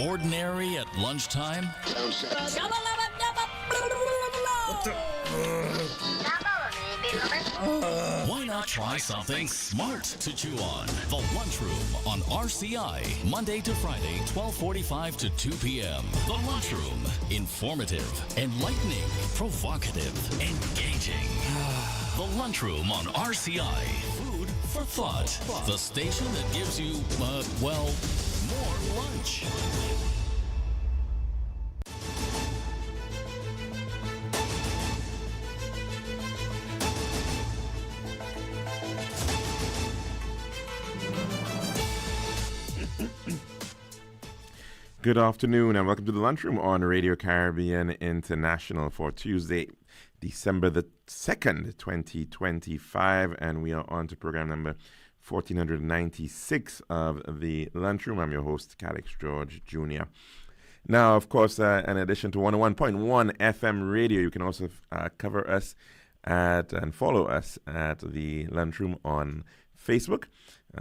Ordinary at lunchtime? Why not try something smart to chew on? The Lunchroom on RCI, Monday to Friday, 12:45 to 2 p.m. The Lunchroom, informative, enlightening, provocative, engaging. The Lunchroom on RCI, food for thought. The station that gives you, more lunch. Good afternoon and welcome to the Lunchroom on Radio Caribbean International for Tuesday, December the 2nd, 2025, and we are on to program number 1496 of the Lunchroom. I'm your host, Calix George Jr. Now, of course, in addition to 101.1 FM radio, you can also cover us at and follow us at the Lunchroom on Facebook.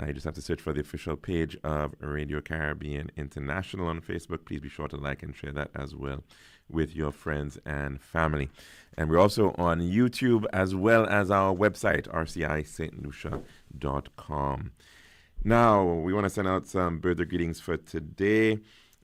You just have to search for the official page of Radio Caribbean International on Facebook. Please be sure to like and share that as well with your friends and family. And we're also on YouTube as well as our website, rcistlucia.com. Now, we want to send out some birthday greetings for today.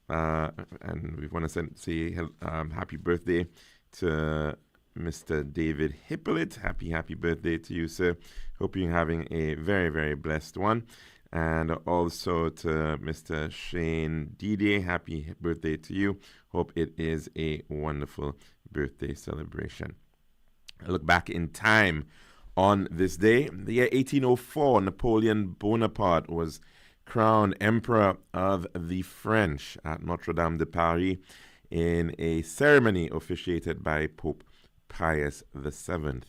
And we want to say happy birthday to Mr. David Hippolyte. Happy birthday to you, sir. Hope you're having a very, very blessed one. And also to Mr. Shane Didier, happy birthday to you. Hope it is a wonderful birthday celebration. I look back in time on this day. The year 1804, Napoleon Bonaparte was crowned Emperor of the French at Notre Dame de Paris in a ceremony officiated by Pope Pius VII.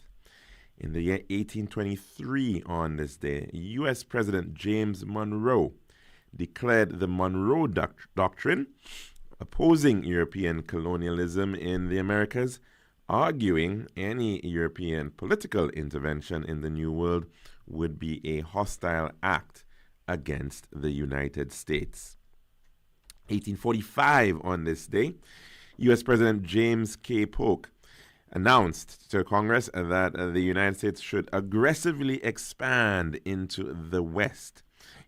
In the year 1823, on this day, U.S. President James Monroe declared the Monroe Doctrine, opposing European colonialism in the Americas, arguing any European political intervention in the New World would be a hostile act against the United States. 1845, on this day, U.S. President James K. Polk announced to Congress that the United States should aggressively expand into the West,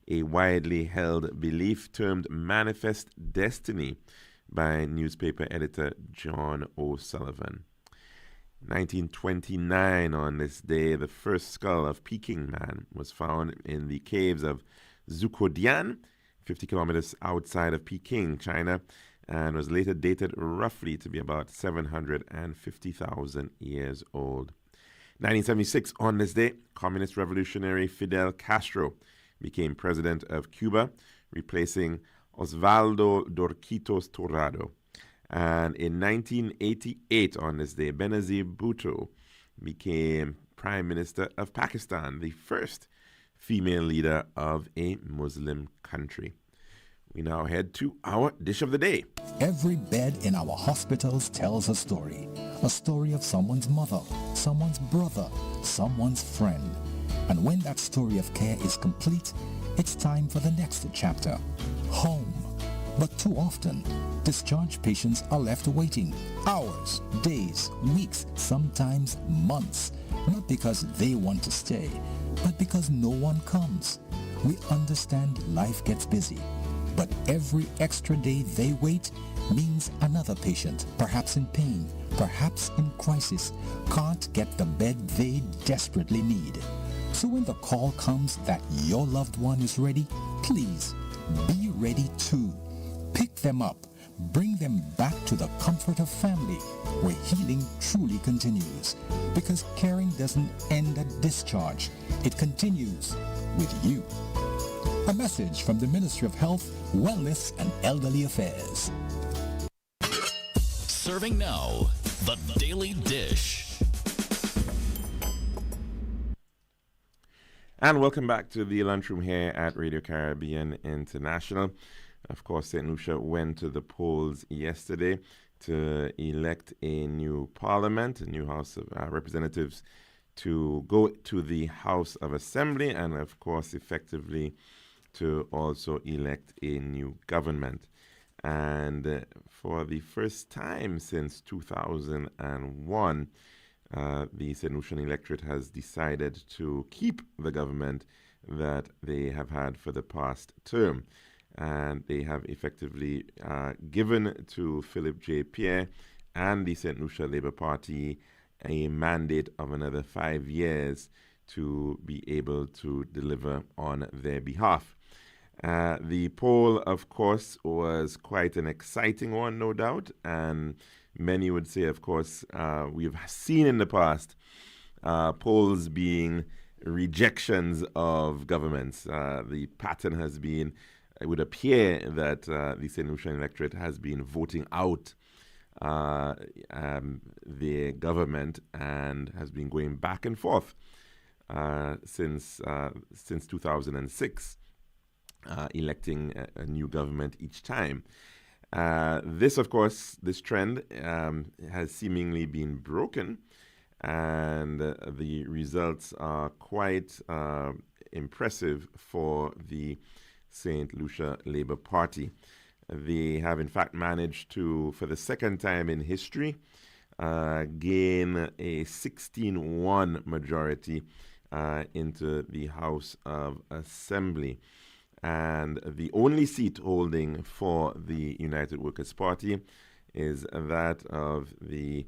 a widely held belief termed Manifest Destiny by newspaper editor John O'Sullivan. 1929, on this day, the first skull of Peking Man was found in the caves of Zhukodian, 50 kilometers outside of Peking, China, and was later dated roughly to be about 750,000 years old. 1976, on this day, communist revolutionary Fidel Castro became president of Cuba, replacing Osvaldo Dorquitos Torrado. And in 1988, on this day, Benazir Bhutto became Prime Minister of Pakistan, the first female leader of a Muslim country. We now head to our dish of the day. Every bed in our hospitals tells a story of someone's mother, someone's brother, someone's friend. And when that story of care is complete, it's time for the next chapter, home. But too often, discharged patients are left waiting hours, days, weeks, sometimes months, not because they want to stay, but because no one comes. We understand life gets busy. But every extra day they wait means another patient, perhaps in pain, perhaps in crisis, can't get the bed they desperately need. So when the call comes that your loved one is ready, please be ready too. Pick them up, bring them back to the comfort of family, where healing truly continues. Because caring doesn't end at discharge, it continues with you. A message from the Ministry of Health, Wellness and Elderly Affairs. Serving now, the Daily Dish. And welcome back to the Lunchroom here at Radio Caribbean International. Of course, St. Lucia went to the polls yesterday to elect a new parliament, a new House of Representatives to go to the House of Assembly and, of course, effectively to also elect a new government. And for the first time since 2001, the St. Lucian electorate has decided to keep the government that they have had for the past term. And they have effectively given to Philip J. Pierre and the St. Lucia Labour Party a mandate of another 5 years to be able to deliver on their behalf. The poll, of course, was quite an exciting one, no doubt, and many would say, of course, we've seen in the past polls being rejections of governments. The pattern has been, it would appear that the St. Lucian electorate has been voting out the government and has been going back and forth since 2006, electing a new government each time. This, of course, this trend has seemingly been broken, and the results are quite impressive for the St. Lucia Labour Party. They have, in fact, managed to, for the second time in history, gain a 16-1 majority into the House of Assembly. And the only seat holding for the United Workers' Party is that of the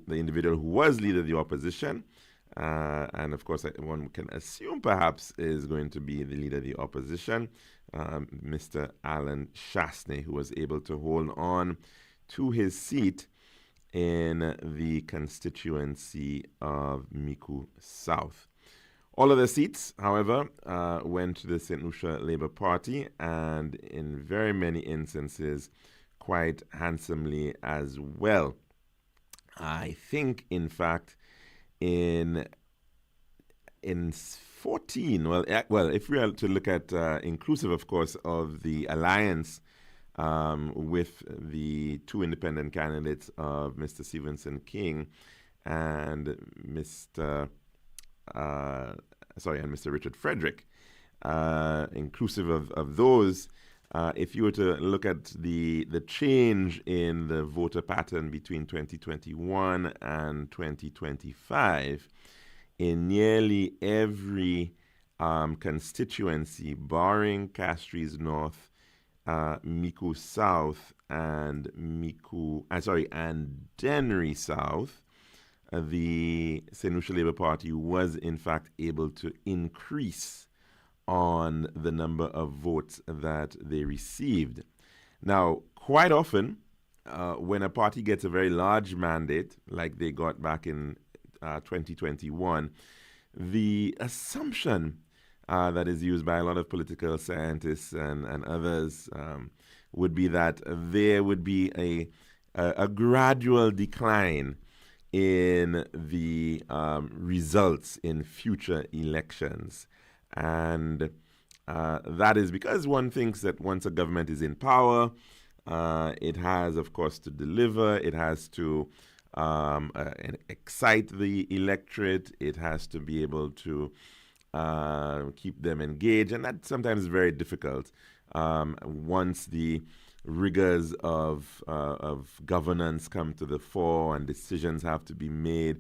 individual who was leader of the opposition, and of course one can assume perhaps is going to be the leader of the opposition, Mr. Alan Shastney, who was able to hold on to his seat in the constituency of Micoud South. All of the seats, however, went to the St. Lucia Labour Party, and in very many instances, quite handsomely as well. I think, in fact, in 14, well, if we are to look at, inclusive, of course, of the alliance with the two independent candidates of Mr. Stevenson King and Mr. Richard Frederick, inclusive of those, if you were to look at the change in the voter pattern between 2021 and 2025, in nearly every constituency, barring Castries North, Micoud South, and Dennery South, the St. Lucia Labour Party was in fact able to increase on the number of votes that they received. Now, quite often, when a party gets a very large mandate, like they got back in 2021, the assumption that is used by a lot of political scientists and others would be that there would be a gradual decline in the results in future elections. And that is because one thinks that once a government is in power, it has, of course, to deliver. It has to excite the electorate. It has to be able to keep them engaged. And that's sometimes very difficult once the rigors of governance come to the fore and decisions have to be made.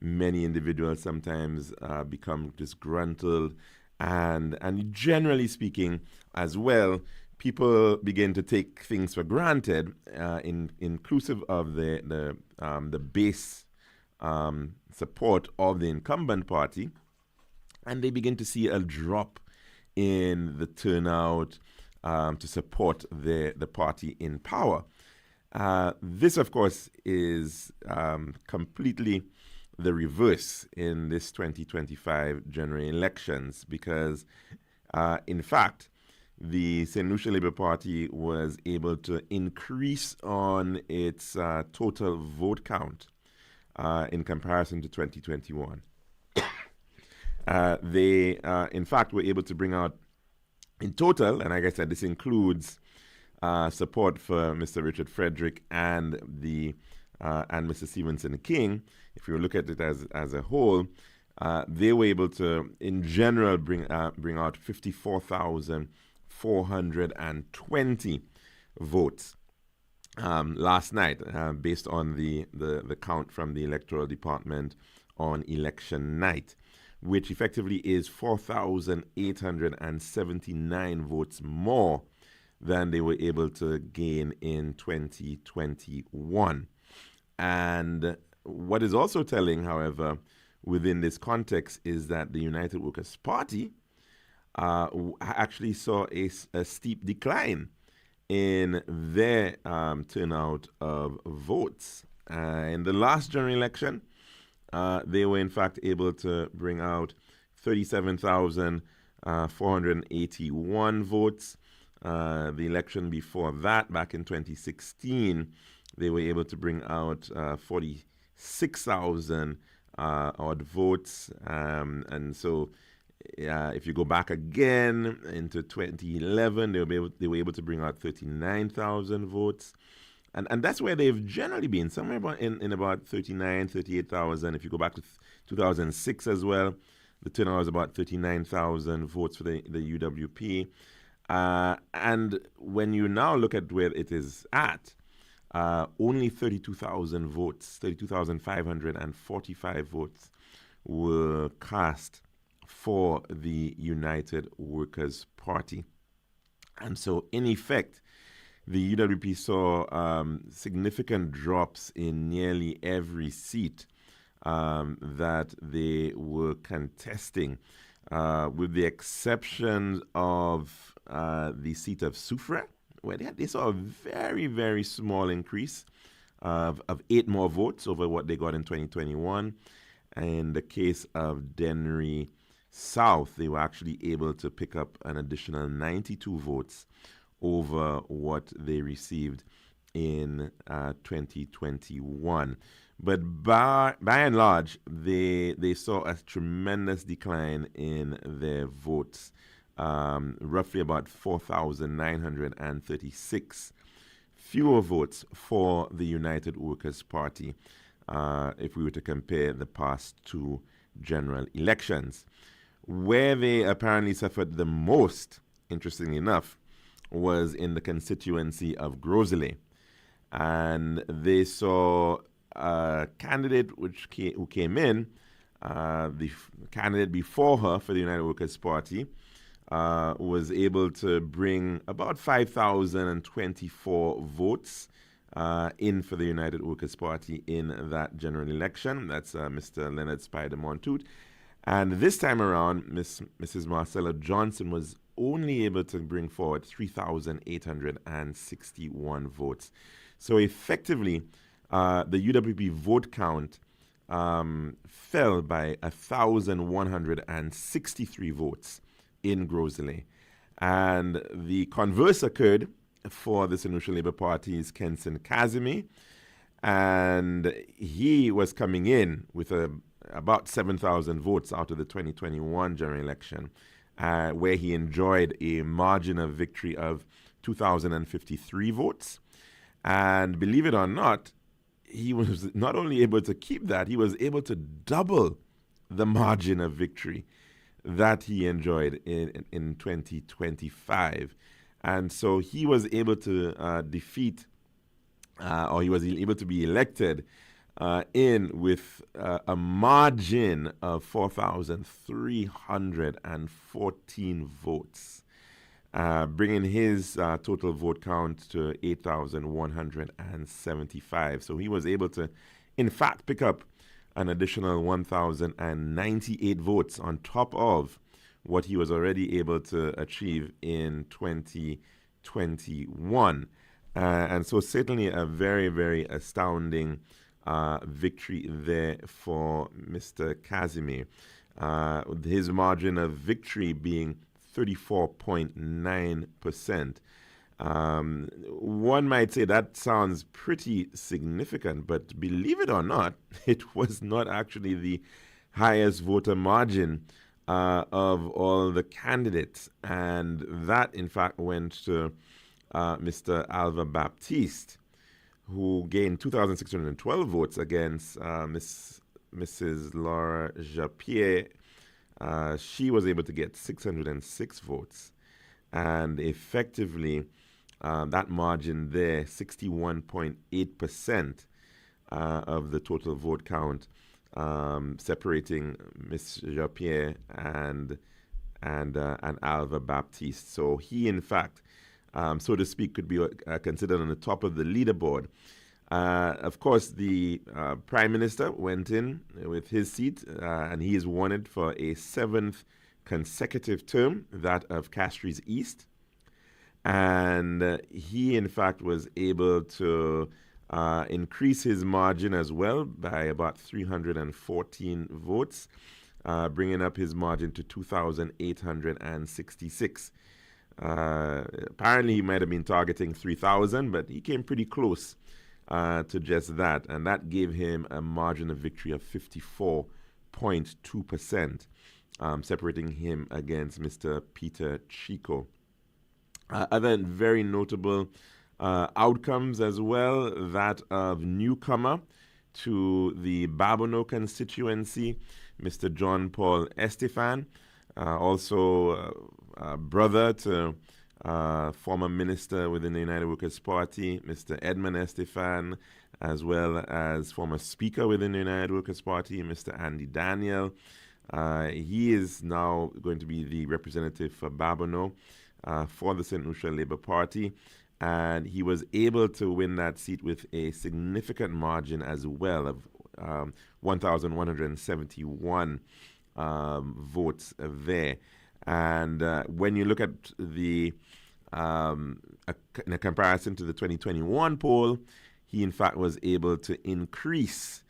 Many individuals sometimes become disgruntled, and generally speaking, as well, people begin to take things for granted, inclusive of the base support of the incumbent party, and they begin to see a drop in the turnout to support the party in power. This, of course, is completely the reverse in this 2025 general elections, because, in fact, the St. Lucia Labour Party was able to increase on its total vote count in comparison to 2021. They, in fact, were able to bring out, in total, and like I said, this includes support for Mr. Richard Frederick and Mr. Stevenson King. If you look at it as a whole, they were able to, in general, bring out 54,420 votes last night, based on the count from the Electoral Department on election night, which effectively is 4,879 votes more than they were able to gain in 2021. And what is also telling, however, within this context is that the United Workers' Party actually saw a steep decline in their turnout of votes. In the last general election, they were in fact able to bring out 37,481 votes. The election before that, back in 2016, they were able to bring out 46,000 odd votes. And so if you go back again into 2011, they were able to bring out 39,000 votes. And that's where they've generally been, somewhere about in about 39, 38,000. If you go back to 2006 as well, the turnout was about 39,000 votes for the UWP. And when you now look at where it is at, only 32,000 votes, 32,545 votes were cast for the United Workers' Party. And so, in effect, the UWP saw significant drops in nearly every seat that they were contesting, with the exception of the seat of Soufrière, where they saw a very, very small increase of 8 more votes over what they got in 2021. In the case of Dennery South, they were actually able to pick up an additional 92 votes over what they received in 2021. But by and large, they saw a tremendous decline in their votes, roughly about 4,936 fewer votes for the United Workers' Party if we were to compare the past two general elections. Where they apparently suffered the most, interestingly enough, was in the constituency of Grosley. And they saw a candidate who came in, the candidate before her for the United Workers' Party, was able to bring about 5,024 votes in for the United Workers' Party in that general election. That's Mr. Leonard Spider Montoute. And this time around, Mrs. Marcella Johnson was only able to bring forward 3,861 votes. So effectively, the UWP vote count fell by 1,163 votes in Grosley. And the converse occurred for the St. Lucia Labour Party's Kenson Kazimi, and he was coming in with about 7,000 votes out of the 2021 general election, where he enjoyed a margin of victory of 2,053 votes. And believe it or not, he was not only able to keep that, he was able to double the margin of victory that he enjoyed in 2025. And so he was able to defeat, or he was able to be elected in with a margin of 4,314 votes, bringing his total vote count to 8,175. So he was able to, in fact, pick up an additional 1,098 votes on top of what he was already able to achieve in 2021. And so certainly a very, very astounding victory there for Mr. Kazimi. His margin of victory being 34.9%. One might say that sounds pretty significant, but believe it or not, it was not actually the highest voter margin of all the candidates. And that, in fact, went to Mr. Alva Baptiste, who gained 2,612 votes against Mrs. Laura Japierre. She was able to get 606 votes. And effectively, that margin there, 61.8% of the total vote count, separating Ms. Jean-Pierre and Alva Baptiste. So he, in fact, so to speak, could be considered on the top of the leaderboard. Of course, the Prime Minister went in with his seat, and he is wanted for a 7th consecutive term, that of Castries East. And he, in fact, was able to increase his margin as well by about 314 votes, bringing up his margin to 2,866. Apparently, he might have been targeting 3,000, but he came pretty close to just that. And that gave him a margin of victory of 54.2%, separating him against Mr. Peter Chico. Other very notable outcomes as well, that of newcomer to the Babonneau constituency, Mr. John Paul Estefan, also brother to former minister within the United Workers' Party, Mr. Edmund Estefan, as well as former speaker within the United Workers' Party, Mr. Andy Daniel. He is now going to be the representative for Babonneau for the St. Lucia Labour Party, and he was able to win that seat with a significant margin as well of 1,171 votes there. And when you look at the in a comparison to the 2021 poll, he in fact was able to increase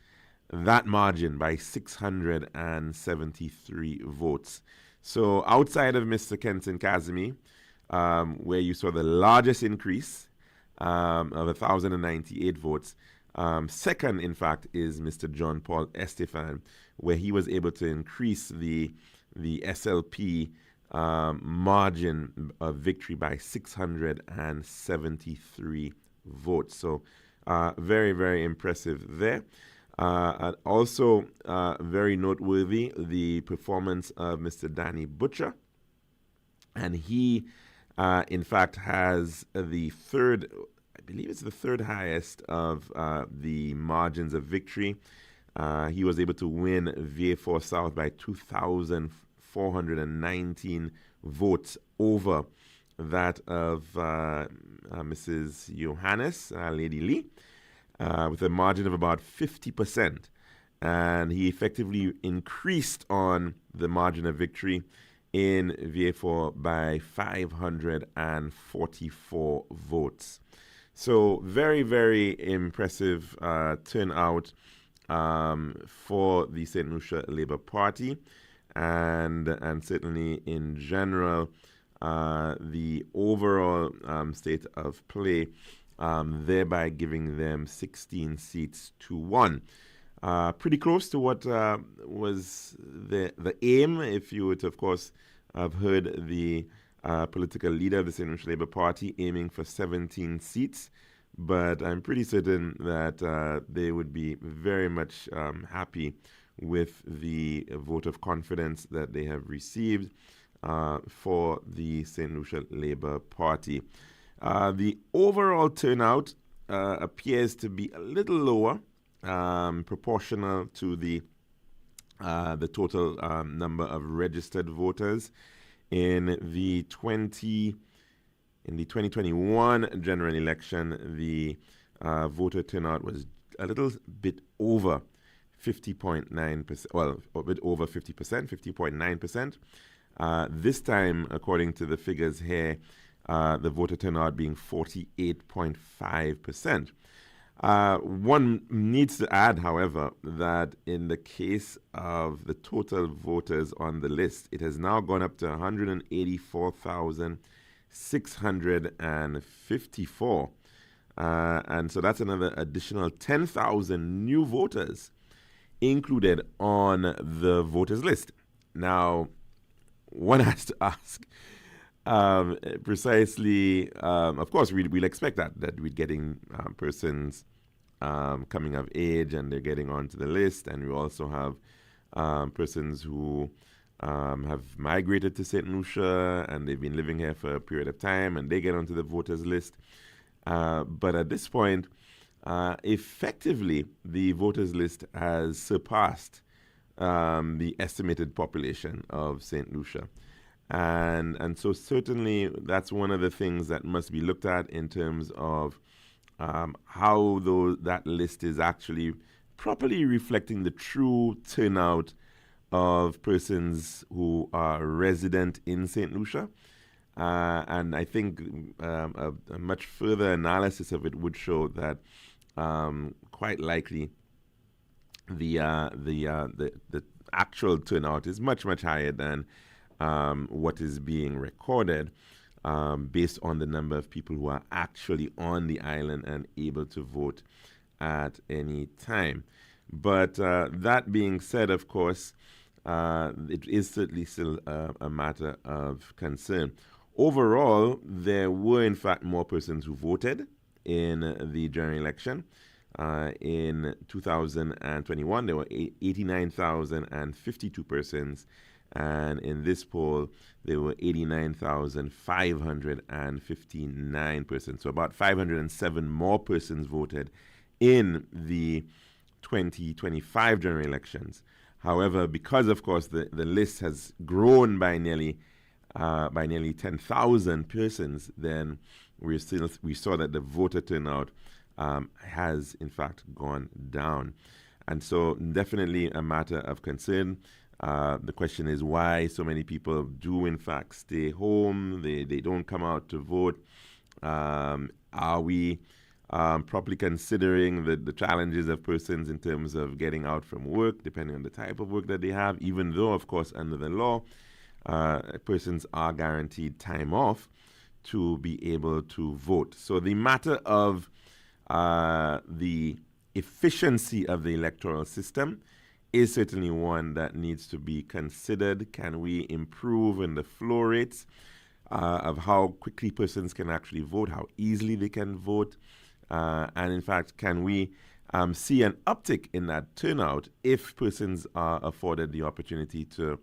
that margin by 673 votes. So outside of Mr. Kenson Kazemi, where you saw the largest increase of 1,098 votes, second, in fact, is Mr. John Paul Estefan, where he was able to increase the SLP margin of victory by 673 votes. So very, very impressive there. Also very noteworthy, the performance of Mr. Danny Butcher. And he, in fact, has the third, I believe it's the third highest of the margins of victory. He was able to win VA4 South by 2,419 votes over that of Mrs. Johannes, Lady Lee, with a margin of about 50%. And he effectively increased on the margin of victory in VA4 by 544 votes. So very, very impressive turnout for the St. Lucia Labour Party, and certainly in general, the overall state of play, thereby giving them 16 seats to 1. Pretty close to what was the aim, if you would, of course, have heard the political leader of the St. Lucia Labour Party aiming for 17 seats. But I'm pretty certain that they would be very much happy with the vote of confidence that they have received for the St. Lucia Labour Party. The overall turnout appears to be a little lower, proportional to the total number of registered voters. In the 2021 general election, the voter turnout was a little bit over 50.9%, well, a bit over 50%, 50.9%. This time, according to the figures here, the voter turnout being 48.5%. One needs to add, however, that in the case of the total voters on the list, it has now gone up to 184,654. And so that's another additional 10,000 new voters included on the voters list. Now, one has to ask, precisely, of course, we'll expect that we're getting persons coming of age and they're getting onto the list, and we also have persons who have migrated to St. Lucia and they've been living here for a period of time and they get onto the voters list. But at this point, effectively, the voters list has surpassed the estimated population of St. Lucia. And so certainly that's one of the things that must be looked at in terms of how that list is actually properly reflecting the true turnout of persons who are resident in St. Lucia. And I think a much further analysis of it would show that quite likely the actual turnout is much, much higher than what is being recorded based on the number of people who are actually on the island and able to vote at any time. But that being said, of course, it is certainly still a matter of concern. Overall, there were in fact more persons who voted in the general election. In 2021, there were 89,052 persons, and in this poll, there were 89,559 persons. So about 507 more persons voted in the 2025 general elections. However, because of course the list has grown by nearly 10,000 persons, then we saw that the voter turnout has in fact gone down. And so definitely a matter of concern. The question is why so many people do in fact stay home, they don't come out to vote. Are we properly considering the challenges of persons in terms of getting out from work, depending on the type of work that they have, even though, of course, under the law, persons are guaranteed time off to be able to vote. So the matter of the efficiency of the electoral system is certainly one that needs to be considered. Can we improve in the flow rates of how quickly persons can actually vote, how easily they can vote? And in fact, can we see an uptick in that turnout if persons are afforded the opportunity to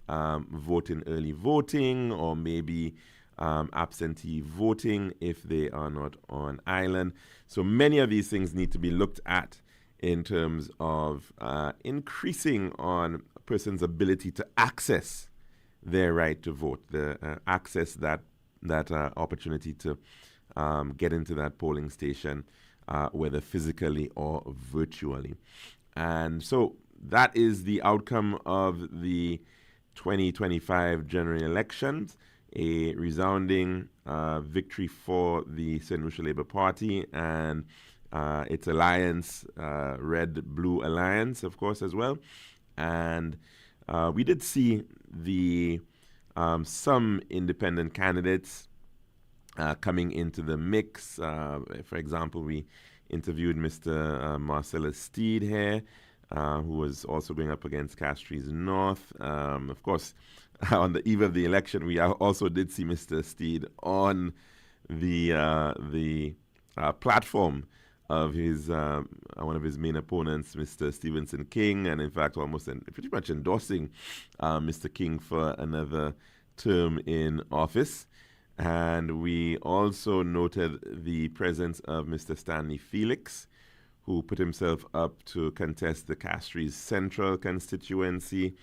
vote in early voting or maybe absentee voting if they are not on island? So many of these things need to be looked at in terms of increasing on a person's ability to access their right to vote, access that opportunity to get into that polling station, whether physically or virtually. And so that is the outcome of the 2025 general elections, a resounding victory for the St. Lucia Labour Party and its alliance, Red-Blue Alliance, of course, as well. And we did see some independent candidates coming into the mix. For example, we interviewed Mr. Marcellus Steed here, who was also going up against Castries North. Of course, on the eve of the election, we also did see Mr. Steed on the platform of his one of his main opponents, Mr. Stevenson King, and in fact almost pretty much endorsing Mr. King for another term in office. And we also noted the presence of Mr. Stanley Felix, who put himself up to contest the Castries Central constituency.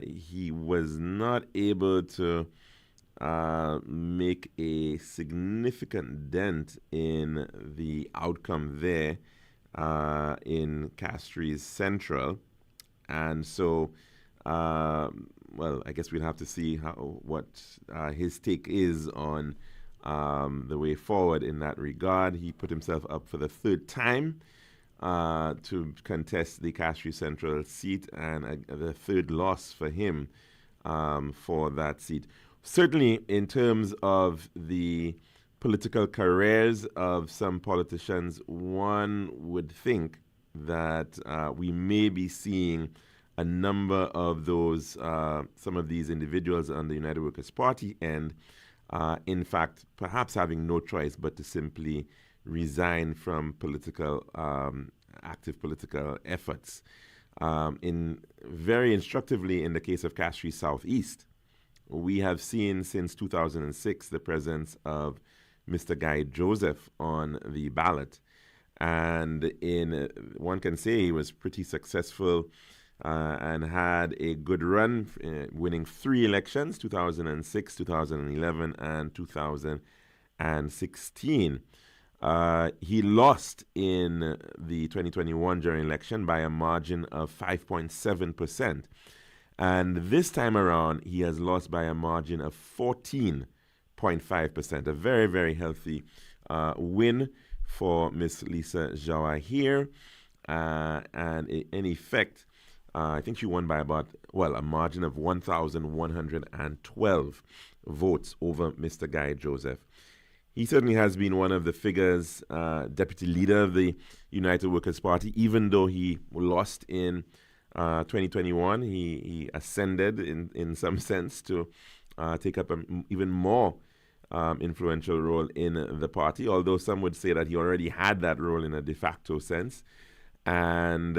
He was not able to make a significant dent in the outcome there in Castries Central. And so, well, I guess we'll have to see what his take is on the way forward in that regard. He put himself up for the third time to contest the Castries Central seat, and the third loss for him for that seat. Certainly, in terms of the political careers of some politicians, one would think that we may be seeing a number of those, some of these individuals on the United Workers' Party end, in fact, perhaps having no choice but to simply resign from active political efforts. In very instructively, in the case of Castries Southeast, we have seen since 2006 the presence of Mr. Guy Joseph on the ballot. And one can say he was pretty successful and had a good run, winning 3 elections, 2006, 2011, and 2016. He lost in the 2021 general election by a margin of 5.7%. And this time around, he has lost by a margin of 14.5%. A very, very healthy win for Miss Lisa Jawa here. And in effect, I think she won by a margin of 1,112 votes over Mr. Guy Joseph. He certainly has been one of the figures, deputy leader of the United Workers' Party. Even though he lost in 2021, he ascended in some sense to take up an even more influential role in the party, although some would say that he already had that role in a de facto sense. And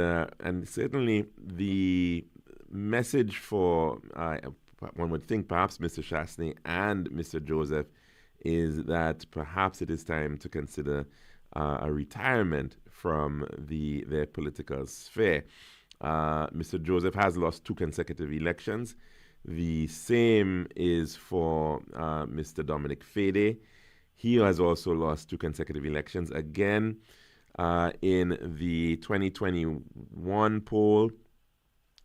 certainly the message for, one would think perhaps Mr. Chasney and Mr. Joseph, is that perhaps it is time to consider a retirement from their political sphere. Mr. Joseph has lost 2 consecutive elections. The same is for Mr. Dominic Fede. He has also lost 2 consecutive elections. Again, in the 2021 poll,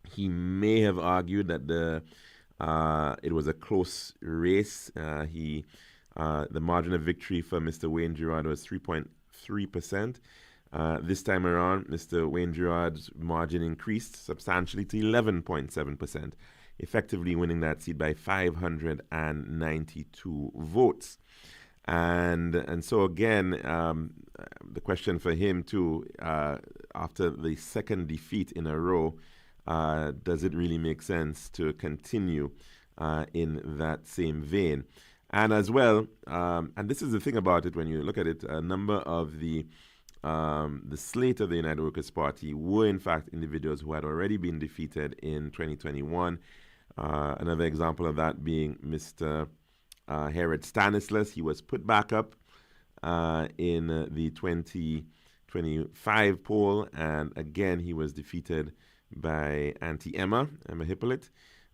he may have argued that it was a close race. The margin of victory for Mr. Wayne Girard was 3.3%. This time around, Mr. Wayne Girard's margin increased substantially to 11.7%, effectively winning that seat by 592 votes. And so again, the question for him too, after the second defeat in a row, does it really make sense to continue in that same vein? And as well, and this is the thing about it when you look at it, a number of the slate of the United Workers' Party were in fact individuals who had already been defeated in 2021. Another example of that being Mr. Herod Stanislas. He was put back up in the 2025 poll, and again he was defeated by Auntie Emma Hippolyte.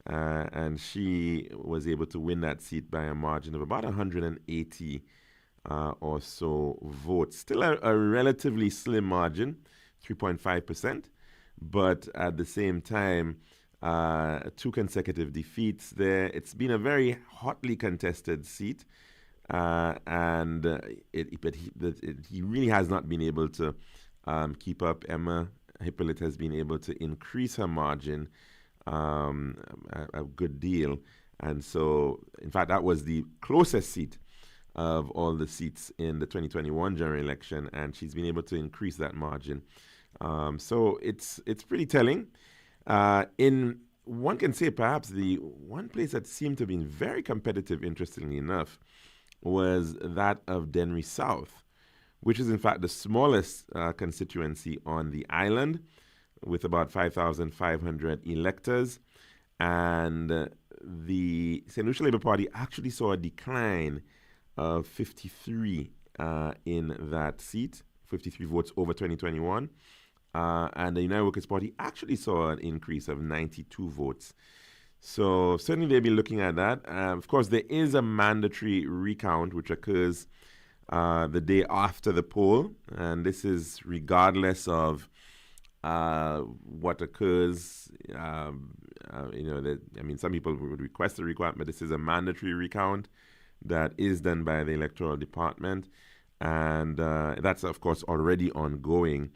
And she was able to win that seat by a margin of about 180 or so votes. Still a relatively slim margin, 3.5%, but at the same time, 2 consecutive defeats there. It's been a very hotly contested seat, and he really has not been able to keep up. Emma Hippolyte has been able to increase her margin a good deal. And so, in fact, that was the closest seat of all the seats in the 2021 general election, and she's been able to increase that margin. So it's pretty telling. One can say perhaps the one place that seemed to have been very competitive, interestingly enough, was that of Dennery South, which is in fact the smallest constituency on the island, with about 5,500 electors. And the St. Lucia Labour Party actually saw a decline of 53 in that seat, 53 votes over 2021. And the United Workers' Party actually saw an increase of 92 votes. So certainly they'll be looking at that. Of course, there is a mandatory recount which occurs the day after the poll, and this is regardless of what occurs. Some people would request a recount, but this is a mandatory recount that is done by the Electoral Department, and that's of course already ongoing.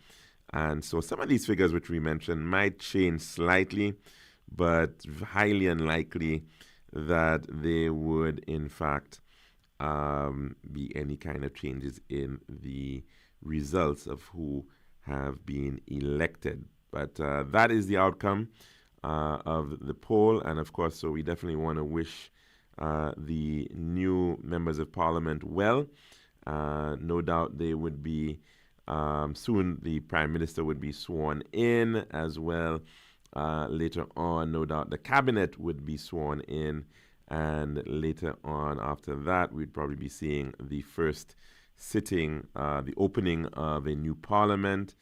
And so some of these figures which we mentioned might change slightly, but highly unlikely that there would in fact be any kind of changes in the results of who have been elected. But that is the outcome of the poll, and of course, so we definitely want to wish the new members of Parliament well. No doubt they would be Soon the Prime Minister would be sworn in as well. Later on, no doubt, the Cabinet would be sworn in. And later on, after that, we'd probably be seeing the first sitting, the opening of a new Parliament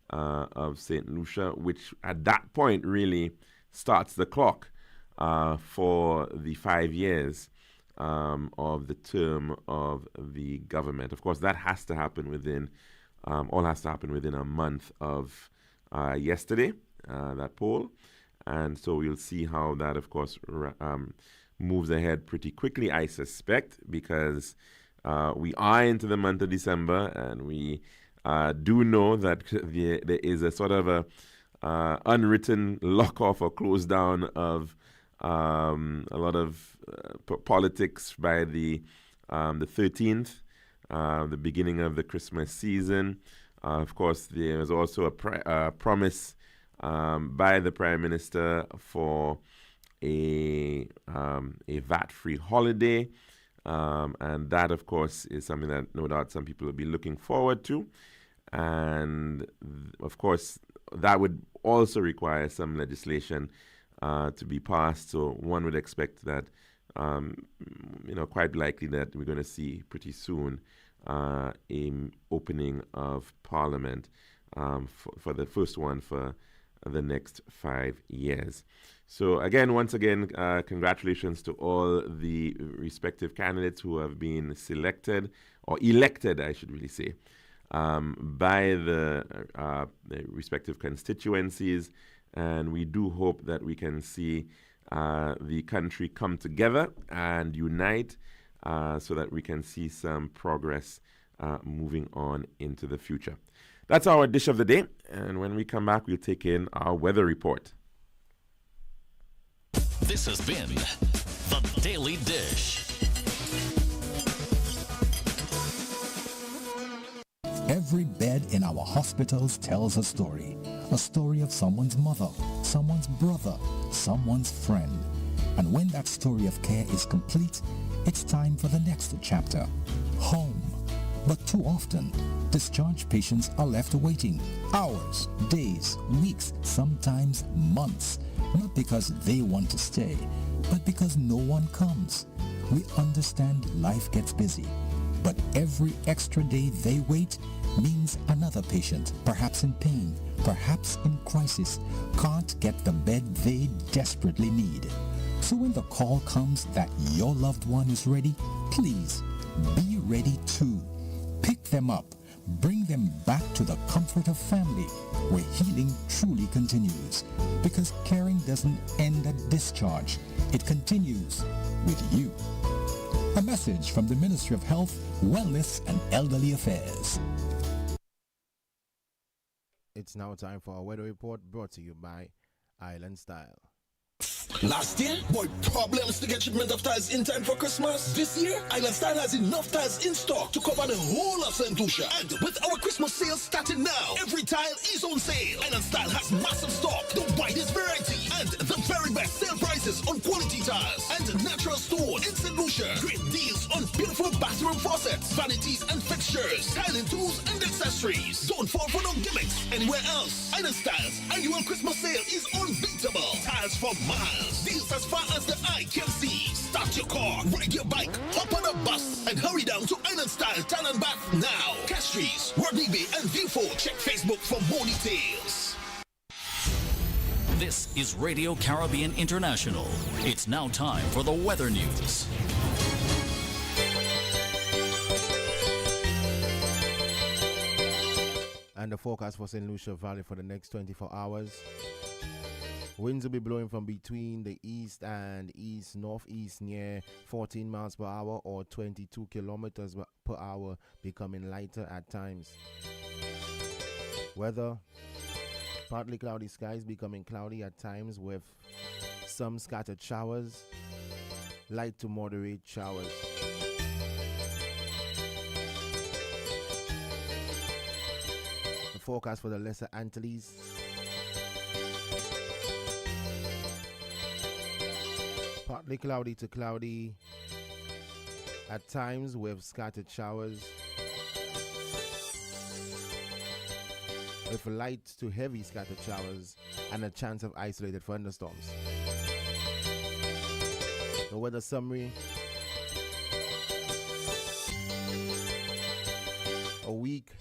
of St. Lucia, which at that point really starts the clock for the 5 years of the term of the government. Of course, that has to happen within, all has to happen within a month of yesterday, that poll. And so we'll see how that, of course, moves ahead pretty quickly, I suspect, because we are into the month of December, and we do know that there is a sort of a unwritten lock-off or close down of a lot of politics by the 13th, the beginning of the Christmas season. Of course, there is also a promise by the Prime Minister for a VAT-free holiday, and that, of course, is something that no doubt some people will be looking forward to. And of course, that would also require some legislation to be passed. So one would expect that, quite likely that we're going to see pretty soon an opening of Parliament for the first one for the next 5 years. So again, once again, congratulations to all the respective candidates who have been selected, or elected, I should really say, by the respective constituencies. And we do hope that we can see the country come together and unite so that we can see some progress moving on into the future. That's our dish of the day. And when we come back, we'll take in our weather report. This has been The Daily Dish. Every bed in our hospitals tells a story of someone's mother, someone's brother, someone's friend. And when that story of care is complete, it's time for the next chapter, home. But too often, discharged patients are left waiting hours, days, weeks, sometimes months, not because they want to stay, but because no one comes. We understand life gets busy, but every extra day they wait means another patient, perhaps in pain, perhaps in crisis, can't get the bed they desperately need. So when the call comes that your loved one is ready, please be ready too. Pick them up, bring them back to the comfort of family, where healing truly continues. Because caring doesn't end at discharge, it continues with you. A message from the Ministry of Health, Wellness and Elderly Affairs. It's now time for our weather report, brought to you by Island Style. Last year, boy, problems to get shipment of tiles in time for Christmas. This year, Island Style has enough tiles in stock to cover the whole of St. Lucia. And with our Christmas sale starting now, every tile is on sale. Island Style has massive stock, the widest variety, and the very best sale prices on quality tiles and natural stone in St. Lucia. Great deals on beautiful bathroom faucets, vanities and fixtures, tiling tools and accessories. Don't fall for no gimmicks anywhere else. Island Style's annual Christmas sale is unbeatable. Tiles for miles. Deals as far as the eye can see. Start your car, ride your bike, hop on a bus, and hurry down to Island Style Town and Bath now. Castries, Rodney Bay, and Viewford. Check Facebook for more details. This is Radio Caribbean International. It's now time for the weather news. And the forecast for St. Lucia Valley for the next 24 hours. Winds will be blowing from between the east and east-northeast near 14 miles per hour or 22 kilometers per hour, becoming lighter at times. Weather: partly cloudy skies becoming cloudy at times with some scattered showers, light to moderate showers. The forecast for the Lesser Antilles: partly cloudy to cloudy at times with scattered showers. with light to heavy scattered showers and a chance of isolated thunderstorms. The weather summary. A weak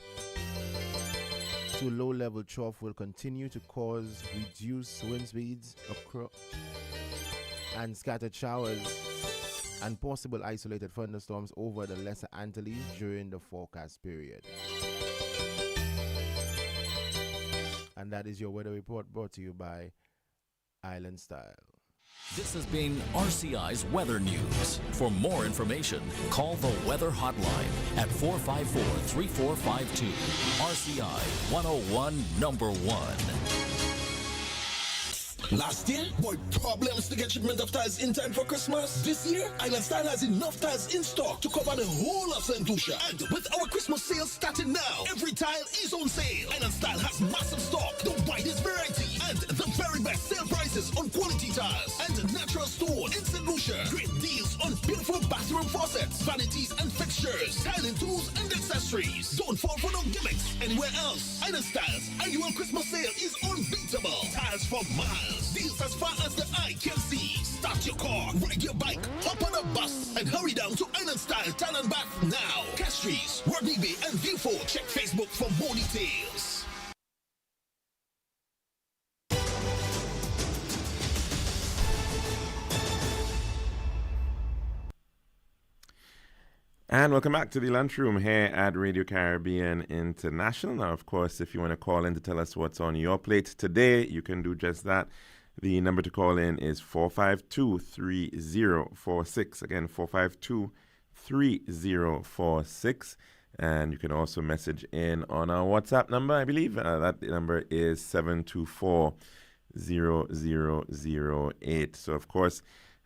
to low-level trough will continue to cause reduced wind speeds and scattered showers and possible isolated thunderstorms over the Lesser Antilles during the forecast period. And that is your weather report brought to you by Island Style. This has been RCI's Weather News. For more information, call the Weather Hotline at 454-3452. RCI 101 number 1. Last year, boy, problems to get shipment of tires in time for Christmas. This year, Island Style has enough tires in stock to cover the whole of St. Lucia. And with our Christmas sale starting now, every tile is on sale. Island Style has massive stock, the widest variety, and the very best sale prices on quality tires and natural stone in St. Lucia. Great deals on beautiful bathroom faucets, vanities and fixtures, tiling tools and accessories. Don't fall for no gimmicks anywhere else. Island Style's annual Christmas sale is unbeatable. Tires for miles. Deals as far as the eye can see. Start your car, ride your bike, hop on a bus, and hurry down to Island Style Town and Bath now. Castries, Rodney Bay, and Viewford. Check Facebook for more details. And welcome back to the Lunchroom here at Radio Caribbean International. Now, of course, if you want to call in to tell us what's on your plate today, you can do just that. The number to call in is 452-3046. Again, 452-3046. And you can also message in on our WhatsApp number, I believe. That number is 724-0008. So, of course,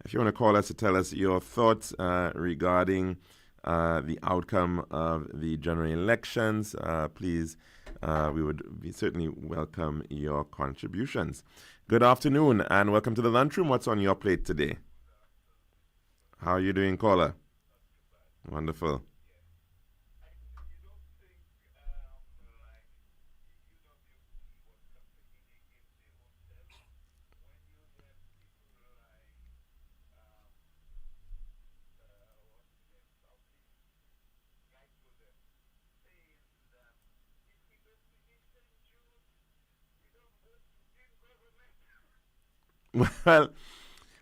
if you want to call us to tell us your thoughts regarding the outcome of the general elections, please, we would certainly welcome your contributions. Good afternoon and welcome to the Lunchroom. What's on your plate today? How are you doing, caller? Wonderful.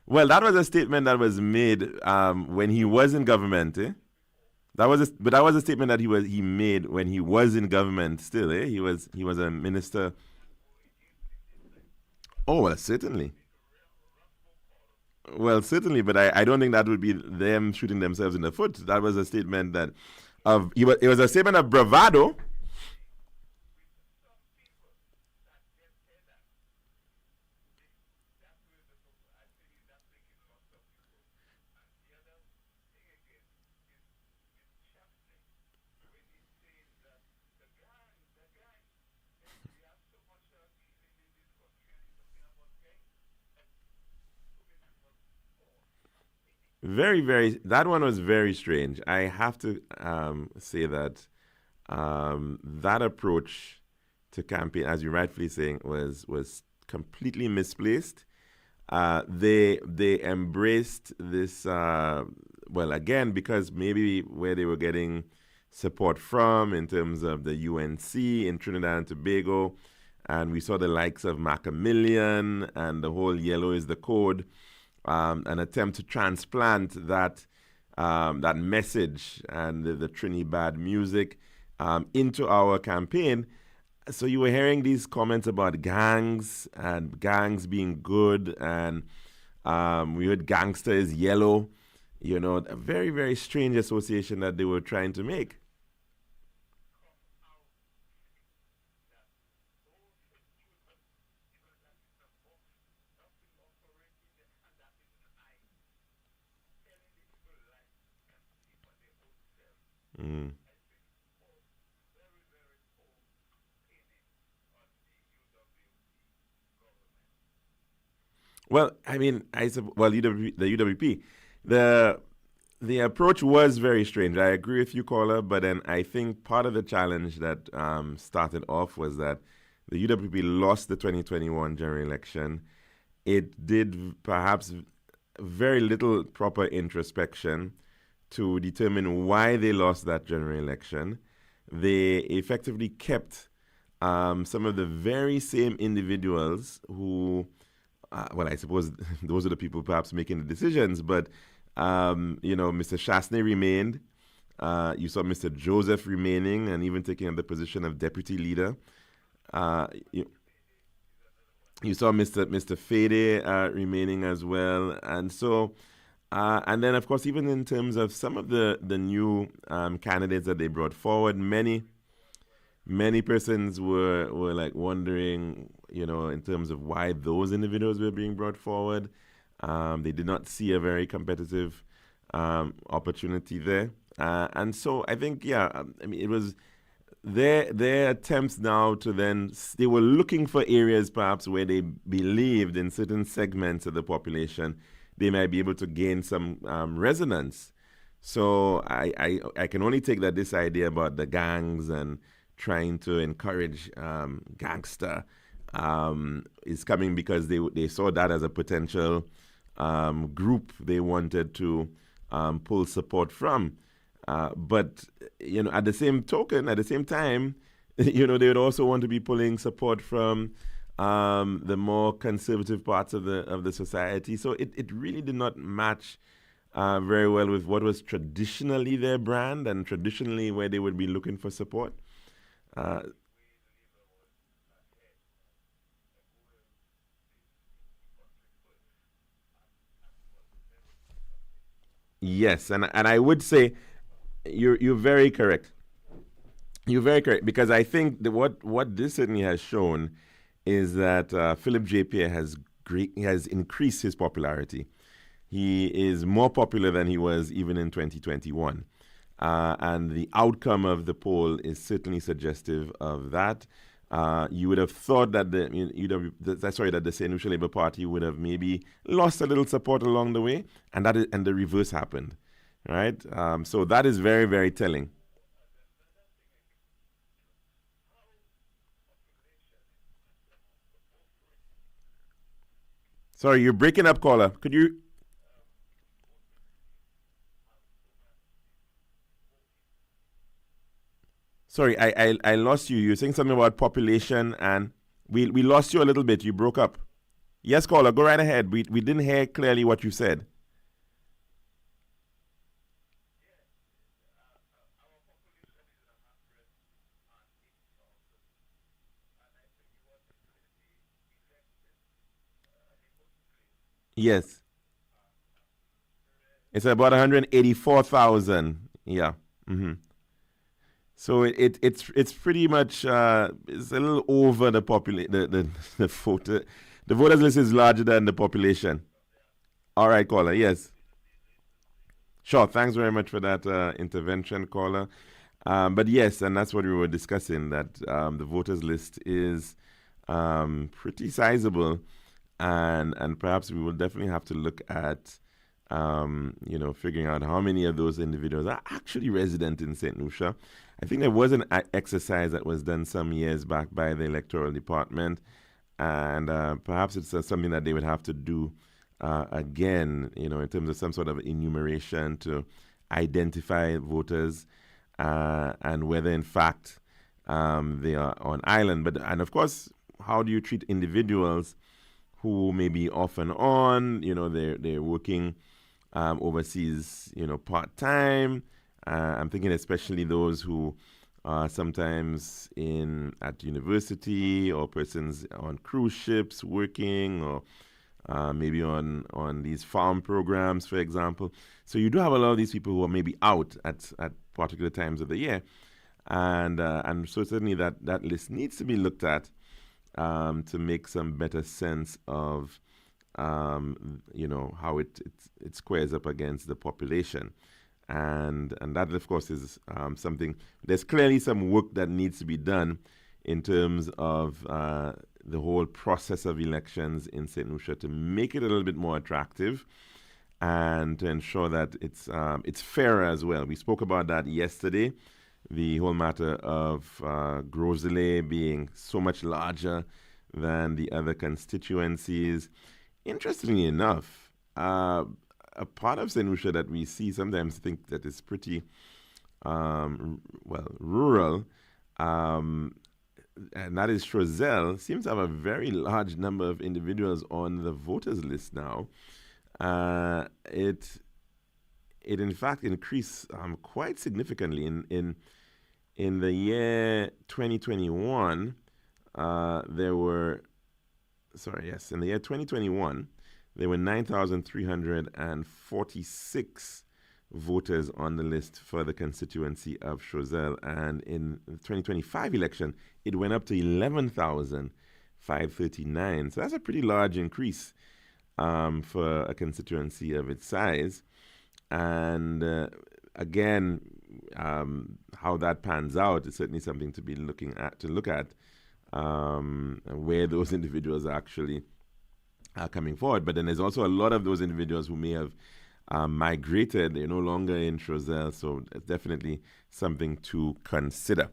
Well, that was a statement that was made when he was in government. That was a statement that he made when he was in government. Still, he was a minister. Oh, well, certainly. Well, certainly, but I don't think that would be them shooting themselves in the foot. That was a statement it was a statement of bravado. Very, very. That one was very strange. I have to say that that approach to campaign, as you're rightfully saying, was completely misplaced. They embraced this. Well, again, because maybe where they were getting support from in terms of the UNC in Trinidad and Tobago, and we saw the likes of Macamillion and the whole "Yellow is the Code." An attempt to transplant that message and the Trinidad music into our campaign. So you were hearing these comments about gangs and gangs being good, and we heard gangster is yellow. You know, a very, very strange association that they were trying to make. Mm. Well, I mean, UWP, the UWP, the approach was very strange. I agree with you, caller, but then I think part of the challenge that started off was that the UWP lost the 2021 general election, it did perhaps very little proper introspection to determine why they lost that general election. They effectively kept some of the very same individuals who, well, I suppose those are the people perhaps making the decisions, but, Mr. Shastney remained. You saw Mr. Joseph remaining and even taking up the position of deputy leader. You saw Mr. Fede remaining as well. And so, and then, of course, even in terms of some of the new candidates that they brought forward, many persons were like wondering, in terms of why those individuals were being brought forward. They did not see a very competitive opportunity there. And so I think, it was their attempts now to then, they were looking for areas perhaps where they believed in certain segments of the population they might be able to gain some resonance. So I can only take that this idea about the gangs and trying to encourage gangster is coming because they saw that as a potential group they wanted to pull support from. But, at the same time, they would also want to be pulling support from the more conservative parts of the society. So it really did not match very well with what was traditionally their brand and traditionally where they would be looking for support. Yes, and I would say you're very correct. You're very correct, because I think that what this certainly has shown is that Philip J. Pierre has increased his popularity. He is more popular than he was even in 2021. And the outcome of the poll is certainly suggestive of that. You would have thought that the St. Lucia Labour Party would have maybe lost a little support along the way, and the reverse happened, right? So that is very, very telling. Sorry, you're breaking up, caller. Could you? Sorry, I lost you. You're saying something about population, and we lost you a little bit. You broke up. Yes, caller, go right ahead. We didn't hear clearly what you said. Yes. It's about 184,000. Yeah. So it's pretty much it's a little over the the voter. The voters list is larger than the population. All right, caller. Yes. Sure. Thanks very much for that intervention, caller. But yes, and that's what we were discussing, that the voters list is pretty sizable, and perhaps we will definitely have to look at figuring out how many of those individuals are actually resident in St. Lucia. I think there was an exercise that was done some years back by the electoral department, and perhaps it's something that they would have to do again, in terms of some sort of enumeration to identify voters and whether in fact they are on island. And of course, how do you treat individuals who may be off and on? They're working overseas, part-time. I'm thinking especially those who are sometimes at university, or persons on cruise ships working, or maybe on these farm programs, for example. So you do have a lot of these people who are maybe out at particular times of the year. And so certainly that list needs to be looked at to make some better sense of how it squares up against the population. And that, of course, is something. There's clearly some work that needs to be done in terms of the whole process of elections in St. Lucia to make it a little bit more attractive and to ensure that it's fairer as well. We spoke about that yesterday the whole matter of Grosley being so much larger than the other constituencies. Interestingly enough, a part of St. Lucia that we see sometimes think that is pretty, rural, and that is Choiseul, seems to have a very large number of individuals on the voters list now. It in fact increased quite significantly in the year 2021. In the year 2021, there were 9,346 voters on the list for the constituency of Choiseul, and in the 2025 election, it went up to 11,539. So that's a pretty large increase for a constituency of its size. And again, how that pans out is certainly something to be look at where those individuals actually are coming forward. But then there's also a lot of those individuals who may have migrated. They're no longer in Choiseul, so it's definitely something to consider.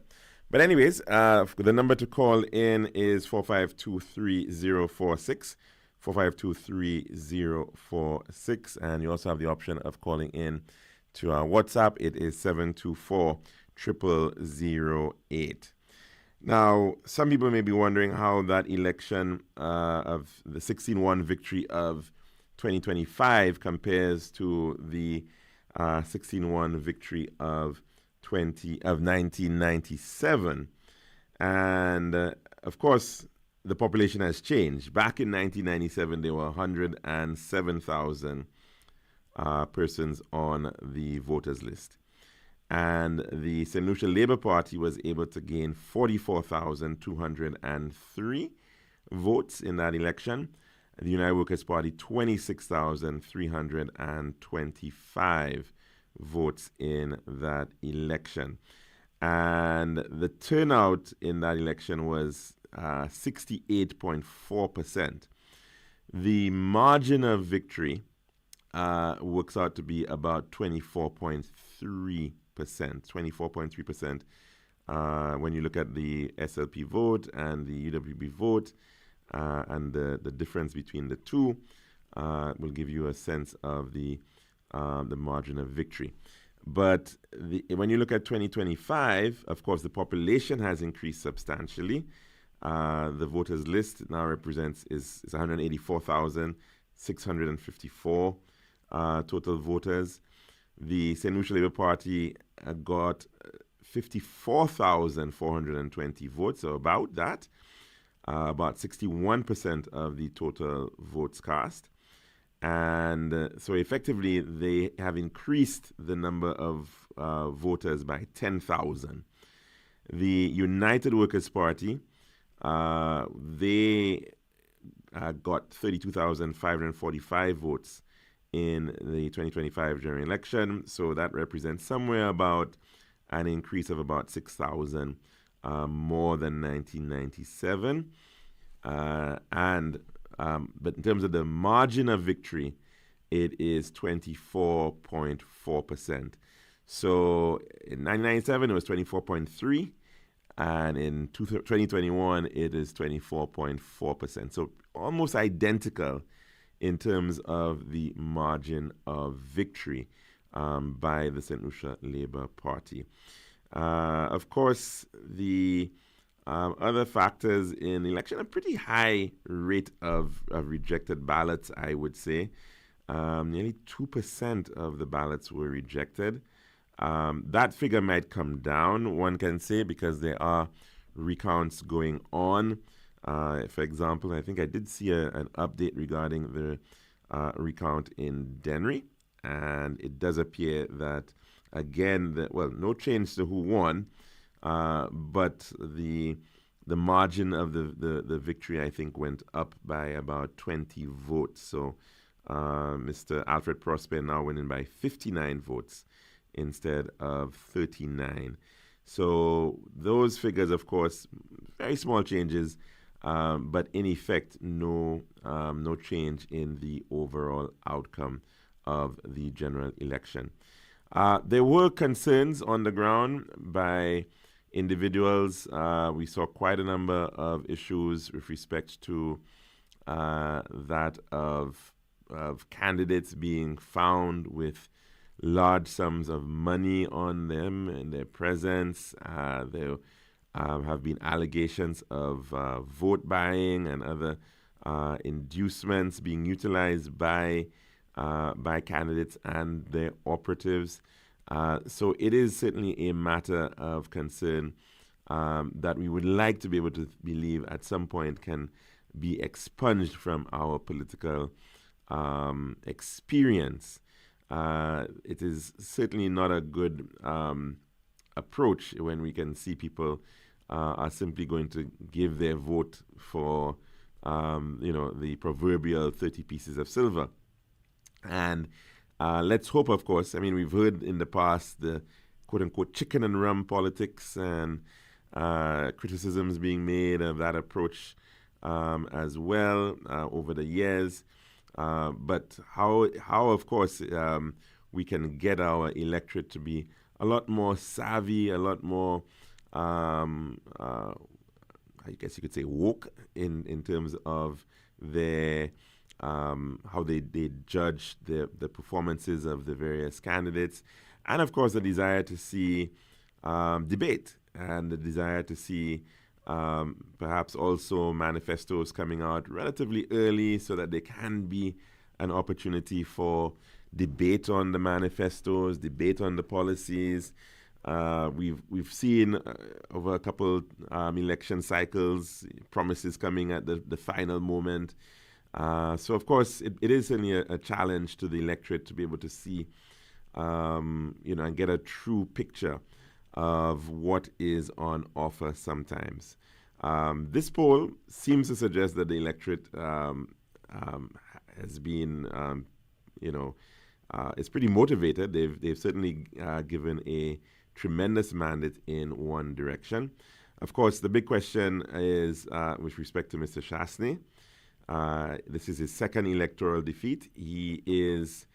But anyways, the number to call in is 4523046, 4523046, and you also have the option of calling in to our WhatsApp. It is 724-0008. Now, some people may be wondering how that election of the 16-1 victory of 2025 compares to the 16-1 victory of 1997. And of course, the population has changed. Back in 1997, there were 107,000 persons on the voters list. And the St. Lucia Labour Party was able to gain 44,203 votes in that election. The United Workers' Party, 26,325 votes in that election. And the turnout in that election was 68.4%. The margin of victory works out to be about 24.3%. When you look at the SLP vote and the UWB vote, and the difference between the two will give you a sense of the margin of victory. But when you look at 2025, of course, the population has increased substantially. The voters list now is 184,654 total voters. The St. Lucia Labour Party got 54,420 votes, so about that. About 61% of the total votes cast. And so effectively, they have increased the number of voters by 10,000. The United Workers' Party, they got 32,545 votes in the 2025 general election. So that represents somewhere about an increase of about 6,000 more than 1997. But in terms of the margin of victory, it is 24.4%. So in 1997, it was 24.3%, and in 2021, it is 24.4%. So almost identical in terms of the margin of victory by the St. Lucia Labour Party. Of course, the other factors in the election, a pretty high rate of rejected ballots, I would say. Nearly 2% of the ballots were rejected. That figure might come down, one can say, because there are recounts going on. For example, I think I did see an update regarding the recount in Dennery, and it does appear that, again, no change to who won, but the margin of the victory, I think, went up by about 20 votes. So Mr. Alfred Prosper now winning by 59 votes instead of 39. So those figures, of course, very small changes, but in effect, no change in the overall outcome of the general election. There were concerns on the ground by individuals. We saw quite a number of issues with respect to that of candidates being found with large sums of money on them and their presence. There have been allegations of vote buying and other inducements being utilized by candidates and their operatives. So it is certainly a matter of concern that we would like to be able to believe at some point can be expunged from our political experience. It is certainly not a good approach when we can see people are simply going to give their vote for, the proverbial 30 pieces of silver. And let's hope, of course, we've heard in the past the quote-unquote chicken and rum politics and criticisms being made of that approach as well over the years. But how of course, we can get our electorate to be a lot more savvy, a lot more, I guess you could say, woke in terms of their how they judge the performances of the various candidates, and of course the desire to see debate and the desire to see perhaps also manifestos coming out relatively early so that there can be an opportunity for debate on the manifestos, debate on the policies. We've seen over a couple election cycles promises coming at the final moment. So of course it is certainly a challenge to the electorate to be able to see and get a true picture of what is on offer sometimes. This poll seems to suggest that the electorate has been, is pretty motivated. They've certainly given a tremendous mandate in one direction. Of course, the big question is with respect to Mr. Chasney. This is his second electoral defeat. He is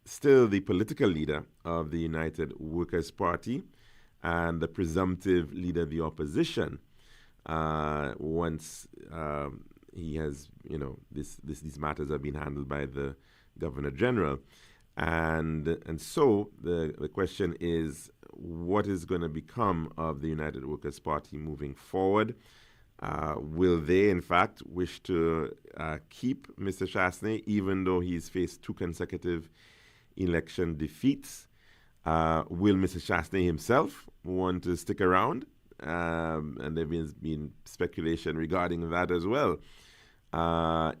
still the political leader of the United Workers' Party and the presumptive leader of the opposition once he has, these matters have been handled by the Governor General. And so the question is, what is going to become of the United Workers' Party moving forward? Will they, in fact, wish to keep Mr. Chasney, even though he's faced 2 consecutive election defeats? Will Mr. Chasney himself want to stick around? And there has been speculation regarding that as well.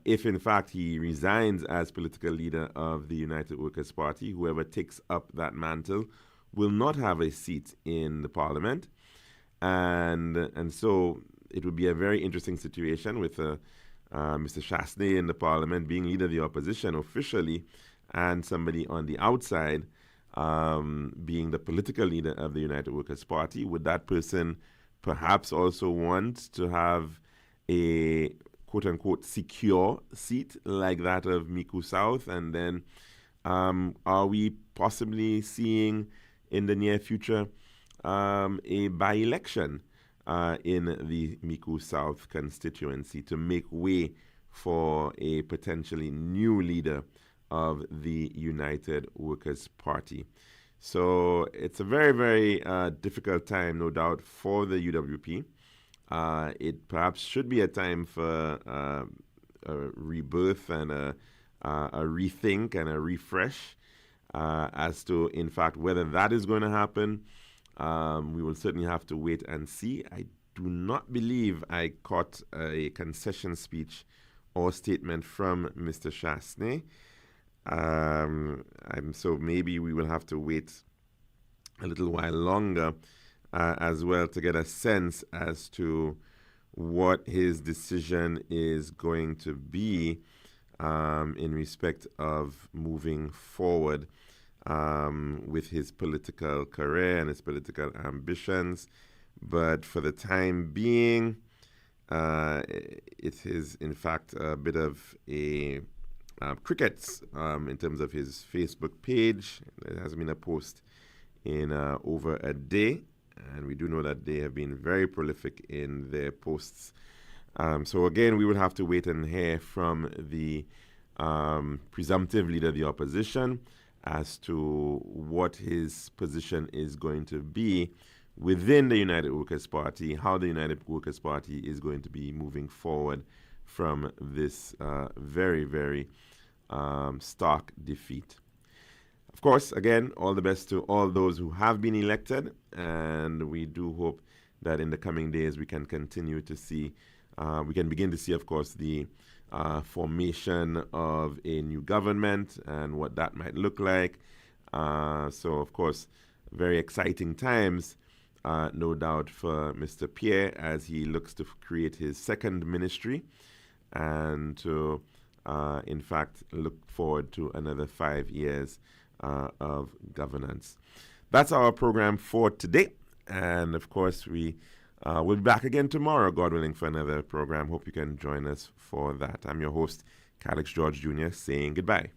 If, in fact, he resigns as political leader of the United Workers' Party, whoever takes up that mantle will not have a seat in the parliament. And so it would be a very interesting situation with Mr. Chasney in the parliament being leader of the opposition officially and somebody on the outside being the political leader of the United Workers' Party. Would that person perhaps also want to have a quote-unquote secure seat like that of Miku South? And then are we possibly seeing in the near future a by-election in the Miku South constituency to make way for a potentially new leader of the United Workers' Party? So it's a very, very difficult time, no doubt, for the UWP. It perhaps should be a time for a rebirth and a rethink and a refresh as to, in fact, whether that is going to happen. We will certainly have to wait and see. I do not believe I caught a concession speech or statement from Mr. Chasney. So maybe we will have to wait a little while longer as well to get a sense as to what his decision is going to be in respect of moving forward with his political career and his political ambitions. But for the time being, it is in fact a bit of a crickets in terms of his Facebook page. There hasn't been a post in over a day, and we do know that they have been very prolific in their posts. So again, we will have to wait and hear from the presumptive leader of the opposition as to what his position is going to be within the United Workers' Party, how the United Workers' Party is going to be moving forward from this very, very stark defeat. Of course, again, all the best to all those who have been elected, and we do hope that in the coming days we can continue to see, we can begin to see, of course, the formation of a new government and what that might look like. So, of course, very exciting times, no doubt, for Mr. Pierre as he looks to create his second ministry and to, in fact, look forward to another 5 years of governance. That's our program for today. And, of course, we will be back again tomorrow, God willing, for another program. Hope you can join us for that. I'm your host, Calix George Jr., saying goodbye.